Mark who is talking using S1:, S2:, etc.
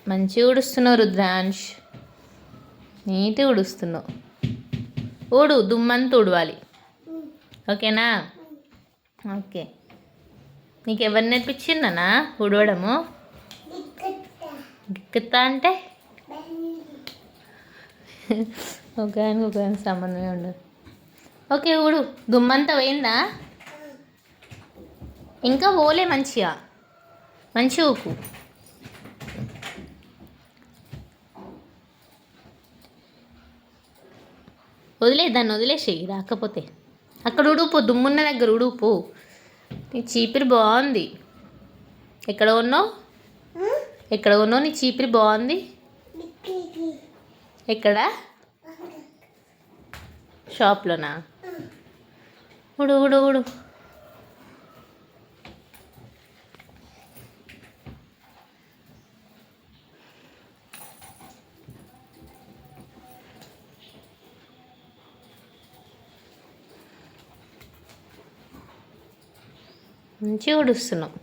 S1: మంచిగా ఉడుస్తున్నావు రుద్రాంష్, నీట్గా ఉడుస్తున్నావు. ఊడు, దుమ్మంతా ఉడవాలి. ఓకేనా? ఓకే. నీకు ఎవరు నేర్పించిందనా ఉడవడము? గిక్కుతా అంటే ఒక సంబంధమే ఉండదు. ఓకే ఊడు. దుమ్మంతా పోయిందా? ఇంకా పోలే. మంచిగా ఊకు. దాన్ని వదిలేసేయి. రాకపోతే అక్కడ ఉడుపు, దుమ్మున్న దగ్గర ఉడుపు. నీ చీపిరి బాగుంది. ఎక్కడ కొన్నావు నీ చీపిరి? బాగుంది. ఎక్కడ? షాప్లోనా? ఉడు ఉడు ఉడు. మంచిగా ఉడుస్తున్నావు.